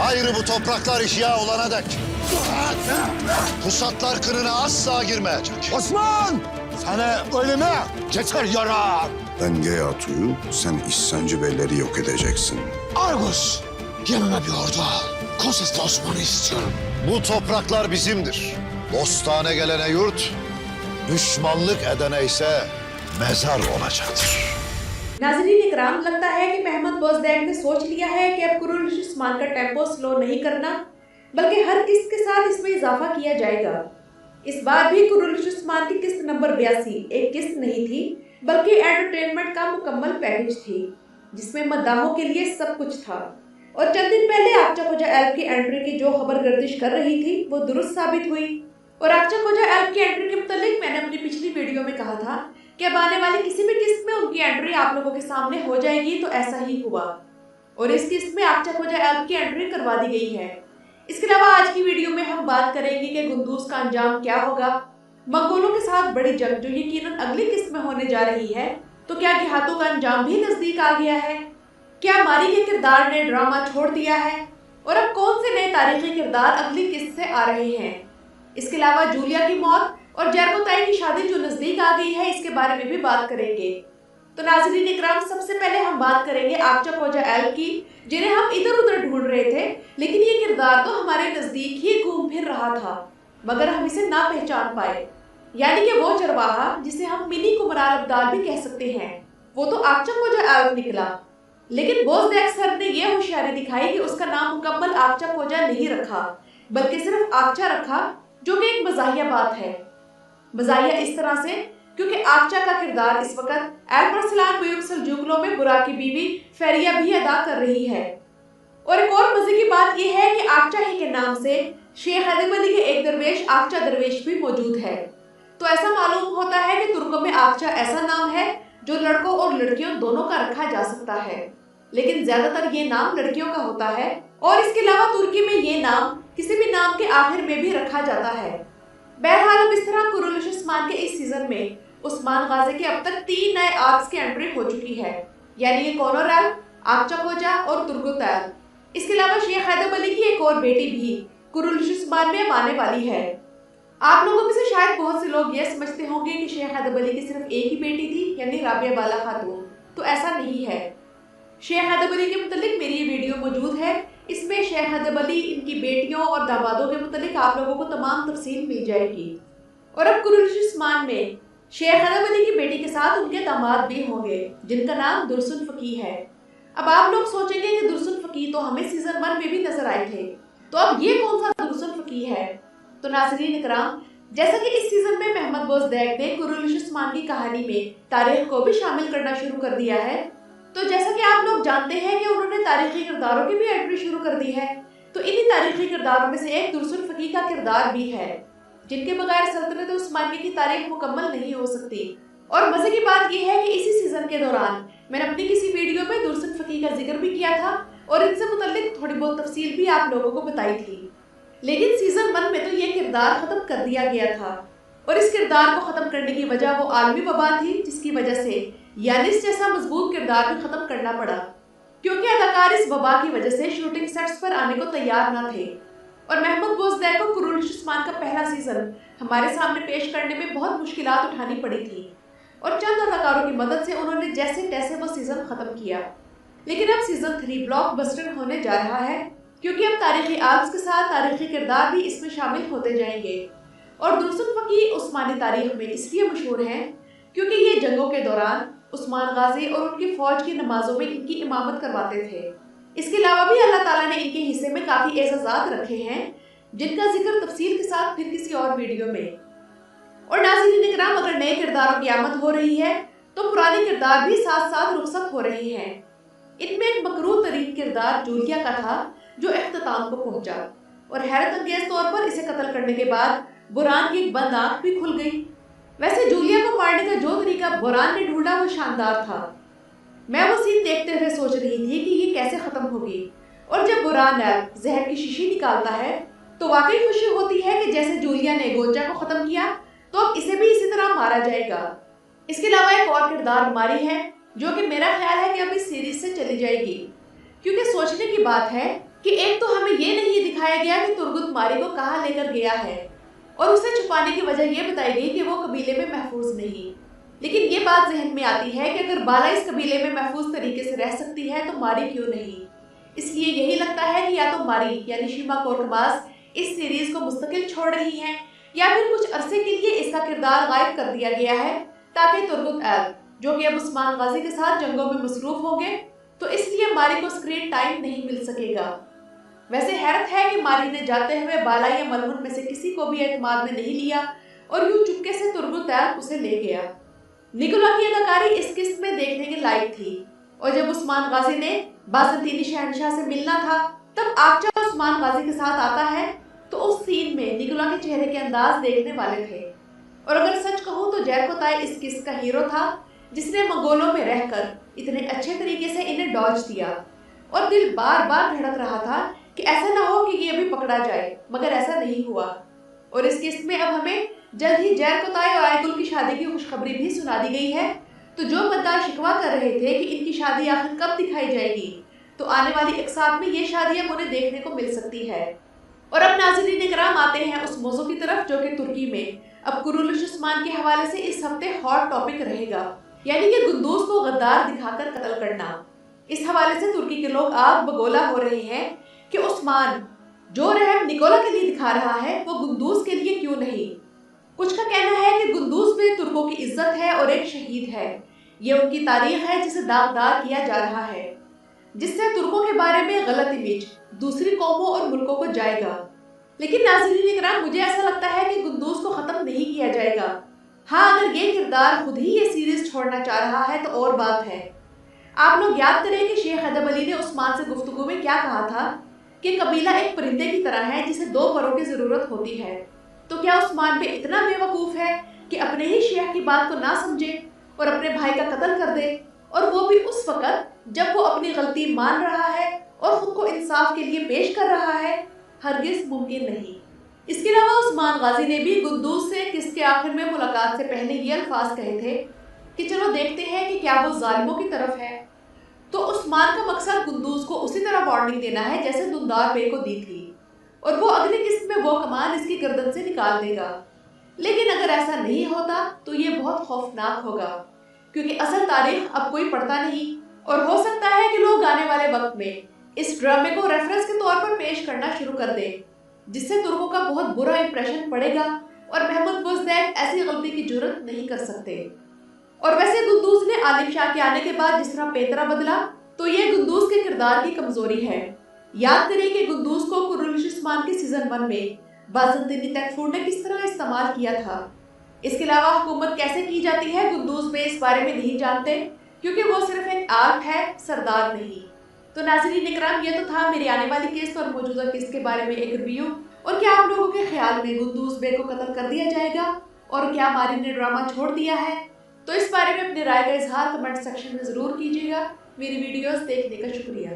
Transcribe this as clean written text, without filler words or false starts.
Gayrı bu topraklar ihya olana dek pusatlar kınına asla girmeyecek. Osman! Sana ölüme yeter yara! Ben Geyatu'yu, sen İhsancı Beyleri yok edeceksin. Argus! Yanına bir ordu al. Konsesli Osman'ı istiyorum. Bu topraklar bizimdir. Dostane gelene yurt, düşmanlık edene ise mezar olacaktır. नाज़रीन इकराम, लगता है कि महमद बोज़दैक ने सोच लिया है कि अब कुरुल्श उस्मान का टेम्पो स्लो नहीं करना, बल्कि हर किस्त के साथ इसमें इजाफा किया जाएगा। इस बार भी कुरुल्श उस्मान की किस्त नंबर 82 एक किस्त नहीं थी, बल्कि एंटरटेनमेंट का मुकम्मल पैकेज थी, जिसमें मद्दाहों के लिए सब कुछ था। और चंद दिन पहले आक्चा खोजा एल्ब की एंट्री की जो खबर गर्दिश कर रही थी वो दुरुस्त साबित हुई। और आक्चा खोजा एल्ब की एंट्री के मुतालिक मैंने अपनी पिछली वीडियो में कहा था कि अब आने वाली किसी भी किस्त में उनकी एंट्री आप लोगों के सामने हो जाएगी, तो ऐसा ही हुआ और इस किस्त में आक्चा खोजा एल्ब की एंट्री करवा दी गई है। इसके अलावा आज की वीडियो में हम बात करेंगे कि गुंदूज का अंजाम क्या होगा, मंगोलों के साथ बड़ी जंग जो यकीनन अगली किस्त में होने जा रही है, तो क्या देहातों का अंजाम भी नजदीक आ गया है, क्या मारी के किरदार ने ड्रामा छोड़ दिया है और अब कौन से नए तारीखी किरदार अगली किस्त से आ रहे हैं। इसके अलावा जूलिया की मौत और जर्मोताई की शादी जो नजदीक आ गई है, इसके बारे में भी बात करेंगे। तो नाज़रीन इकराम, सबसे पहले हम बात करेंगे आक्चा खोजा एल्ब की, जिन्हें हम इधर उधर ढूंढ रहे थे, लेकिन ये किरदार तो हमारे नजदीक ही घूम फिर रहा था, मगर हम इसे ना पहचान पाए। यानी कि वो चरवाहा जिसे हम मिनी कुमरान अब्दाल भी कह सकते हैं, वो तो आक्चा खोजा एल्ब निकला। लेकिन बोज़दैक सर ने यह होशियारी दिखाई कि उसका नाम मुकम्मल आक्चा खोजा नहीं रखा, बल्कि सिर्फ आक्चा रखा, जो कि एक मज़ाहिया बात है। मज़ाहिया इस तरह से क्योंकि आक्चा का किरदार इस वक्त एल्ब अरसलान बुयुक सल्जूकियों में बुरा की बीवी फेरिया भी अदा कर रही है। और एक और मजे की बात यह है कि आक्चा ही के नाम से शेख हैदर अली के एक दरवेश आक्चा दरवेश भी मौजूद है। तो ऐसा मालूम होता है कि तुर्कों में आक्चा ऐसा नाम है जो लड़कों और लड़कियों दोनों का रखा जा सकता है, लेकिन ज्यादातर ये नाम लड़कियों का होता है। और इसके अलावा तुर्की में ये नाम किसी भी नाम के आखिर में भी रखा जाता है। बहरहाल अब इस तरह कुरुल्श उस्मान के इस सीजन में उस्मान गाजी के अब तक 3 नए आर्क्स की एंट्री हो चुकी है, यानी कि कोनोर एल्ब, आक्चा खोजा और तुर्गुत एल्ब। इसके अलावा शेख हैदर अली की एक और बेटी भी कुरुल्श उस्मान में आने वाली है। आप लोगों में से शायद बहुत से लोग ये समझते होंगे कि शेख हैदर अली की सिर्फ एक ही बेटी थी, यानी राबिया बाला खातून। तो ऐसा नहीं है। शेख हैदर अली के मुतालिक मेरी ये वीडियो मौजूद है, इसमें शेख हैदर अली, इनकी बेटियों और दामादों के मुतालिक आप लोगों को तमाम तफसील मिल जाएगी। और अब कुरुल्श उस्मान में शेख हैदर अली की बेटी के साथ उनके दामाद भी होंगे, जिनका नाम दुर्सुन फकी है। अब आप लोग सोचेंगे कि दुर्सुन फकी तो हमें सीजन 1 में भी नजर आए थे, तो अब ये कौन सा दुर्सुन फकी है। तो नाज़रीन इकराम, जैसा कि इस सीजन में महमद बोज़दैक ने कुरुल्श उस्मान की कहानी में तारीख को भी शामिल करना शुरू कर दिया है, तो जैसा कि आप लोग जानते हैं कि उन्होंने तारीखी किरदारों की भी एंट्री शुरू कर दी है। तो इन्हीं तारीखी किरदारों में से एक दुर्सुन फकी का किरदार भी है, जिनके बगैर सल्तनत उस्मानिया की तारीख मुकम्मल नहीं हो सकती। और मजे की बात यह है कि इसी सीजन के दौरान मैंने अपनी किसी वीडियो में दुर्सुन फकी का जिक्र भी किया था और इनसे मुतल्लिक थोड़ी बहुत तफसील भी आप लोगों को बताई थी। लेकिन सीजन 1 में तो ये किरदार खत्म कर दिया गया था, और इस किरदार को खत्म करने की वजह वो आलमी वबा थी, जिसकी वजह से यानिस जैसा मजबूत किरदार भी खत्म करना पड़ा, क्योंकि अदाकार इस वबा की वजह से शूटिंग सेट्स पर आने को तैयार न थे। और महमद बोज़दैक को कुरुल्श उस्मान का पहला सीजन हमारे सामने पेश करने में बहुत मुश्किलात उठानी पड़ी थी, और चंद अदाकारों की मदद से उन्होंने जैसे तैसे वो सीजन खत्म किया। लेकिन अब सीजन 3 ब्लॉकबस्टर होने जा रहा है, क्योंकि अब तारीखी आर्क्स के साथ तारीखी किरदार भी इसमें शामिल होते जाएंगे। और दुर्सुन फकी उस्मानी तारीख में इसलिए मशहूर हैं क्योंकि ये जंगों के दौरान उस्मान गाजी और उनकी फौज की नमाजों में इनकी इमामत करवाते थे। इसके अलावा भी अल्लाह ताला ने इनके हिस्से में काफ़ी एजाज़ात रखे हैं, जिनका जिक्र तफसील के साथ फिर किसी और वीडियो में। और नाज़रीन इकराम, अगर नए किरदारों की आमद हो रही है तो पुराने किरदार भी साथ साथ रुखसत हो रहे हैं। इनमें एक मकरूह तरीन किरदार जूलिया का था, जो इख्तिताम को पहुंचा, और हैरत अंगेज तौर पर इसे कत्ल करने के बाद बुरान की एक बंद आंख भी खुल गई। वैसे जूलिया को मारने का जो तरीका बुरान ने ढूंढा वो शानदार था। मैं वो सीन देखते हुए सोच रही थी कि ये कैसे खत्म होगी, और जब बुरान जहर की शीशी निकालता है तो वाकई खुशी होती है कि जैसे जूलिया ने गोंजा को खत्म किया तो अब इसे भी इसी तरह मारा जाएगा। इसके अलावा एक और किरदार मारी है, जो कि मेरा ख्याल है कि अब इस सीरीज से चली जाएगी, क्योंकि सोचने की बात है कि एक तो हमें ये नहीं दिखाया गया कि तुर्गुत मारी को कहाँ लेकर गया है और उसे छुपाने की वजह ये बताई गई कि वो कबीले में महफूज नहीं। लेकिन ये बात जहन में आती है कि अगर बाला इस कबीले में महफूज तरीके से रह सकती है तो मारी क्यों नहीं। इसलिए यही लगता है कि या तो मारी यानी शीमा कोरकमास इस सीरीज को मुस्तकिल छोड़ रही हैं या फिर कुछ अरसे के लिए इसका किरदार गायब कर दिया गया है ताकि तुर्गुत ऐब जो कि अब उस्मान गाजी के साथ जंगों में मसरूफ होंगे तो इसलिए मारी को स्क्रीन टाइम नहीं मिल सकेगा। वैसे हैरत है कि मारी ने जाते हुए बाला या मलहुन में से किसी को भी एतमाद में नहीं लिया और यूं चुपके से तुर्गुत ऐब उसे ले गया। निकोला की अदाकारी इस किस्त में देखने के लायक थी और जब उस्मान गाजी ने बाज़ंतीनी शहंशाह से मिलना था तब आकचा उस्मान गाजी के साथ आता है तो उस सीन में निकोला के चेहरे के अंदाज देखने वाले थे। और अगर सच कहूँ तो जैको ताई इस किस्त का हीरो था जिसने मंगोलों में रहकर इतने अच्छे तरीके से इन्हें डॉज दिया और दिल बार बार धड़क रहा था कि ऐसा ना हो कि ये भी पकड़ा जाए, मगर ऐसा नहीं हुआ। और इस किस्त में अब हमें जल्द ही जैको ताई और आयगुल की शादी की खुशखबरी भी सुना दी गई है। तो जो मद्दार शिकवा कर रहे थे कि इनकी शादी आखिर कब दिखाई जाएगी तो आने वाली एक साथ में ये शादी अब उन्हें देखने को मिल सकती है। और अब नाज़रीन इकराम आते हैं उस मौजू की तरफ जो कि तुर्की में अब कुरुलुश उस्मान के हवाले से इस हफ्ते हॉट टॉपिक रहेगा, यानी कि गुंदूज को गद्दार दिखाकर कत्ल करना। इस हवाले से तुर्की के लोग आग बगोला हो रहे हैं कि उस्मान जो रहम निकोला के लिए दिखा रहा है वो गुंदूज के लिए क्यों नहीं। कुछ का कहना है कि गुंदूज में तुर्कों की इज्जत है और एक शहीद है, ये उनकी तारीख है जिसे दागदार किया जा रहा है, जिससे तुर्कों के बारे में गलत इमेज दूसरी कौमों और मुल्कों को जाएगा। लेकिन नाज़रीन इकराम मुझे ऐसा लगता है कि गुंदूज को खत्म नहीं किया जाएगा। हाँ, अगर ये किरदार खुद ही ये सीरीज छोड़ना चाह रहा है तो और बात है। आप लोग याद करें कि शेख अदब अली ने उस्मान से गुफ्तगू में क्या कहा था कि कबीला एक परिंदे की तरह है जिसे 2 परों की जरूरत होती है। तो क्या उस्मान पे इतना बेवकूफ है कि अपने ही शेख की बात को ना समझे और अपने भाई का कत्ल कर दे, और वो भी उस वक्त जब वो अपनी गलती मान रहा है और खुद को इंसाफ के लिए पेश कर रहा है? हरगिज मुमकिन नहीं। इसके अलावा उस्मान गाजी ने भी गुंदूज से किस्त के आखिर में मुलाकात से पहले ये अल्फाज कहे थे कि चलो देखते हैं कि क्या वो जालिमों की तरफ है। तो उस्मान का मकसद गुंदूज को उसी तरह वार्निंग देना है जैसे दुंदार बे को दी थी, और वो अगली किस्त में वो कमान इसकी गर्दन से निकाल देगा। लेकिन अगर ऐसा नहीं होता तो ये बहुत खौफनाक होगा, क्योंकि असल तारीख अब कोई पढ़ता नहीं और हो सकता है कि लोग आने वाले वक्त में इस ड्रामे को रेफरेंस के तौर पर पेश करना शुरू कर दे, जिससे तुर्कों का बहुत बुरा इंप्रेशन पड़ेगा और महमूद बुज़दैक ऐसी गलती की जुर्रत नहीं कर सकते। और वैसे गुंदूज ने आलिम शाह के आने के बाद जिस तरह पेतरा बदला तो ये गुंदूज के किरदार की कमजोरी है। याद करें कि गुंदूज को कुरुलुश उस्मान के सीजन 1 में बाज़ंतीनी तैफूर ने किस तरह इस्तेमाल किया था। इसके अलावा हुकूमत कैसे की जाती है गुंदूज में इस बारे में नहीं जानते, क्योंकि वो सिर्फ एक आर्ट है, सरदार नहीं। तो नाज़रीन इकराम, ये तो था मेरी आने वाली किस्त और मौजूदा किस्त के बारे में एक रिव्यू। और क्या आप लोगों के ख्याल में गुंदूज बे को कत्ल कर दिया जाएगा और क्या मारी ने ड्रामा छोड़ दिया है? तो इस बारे में अपनी राय का इजहार कमेंट सेक्शन में ज़रूर कीजिएगा। मेरी वीडियोस देखने का शुक्रिया।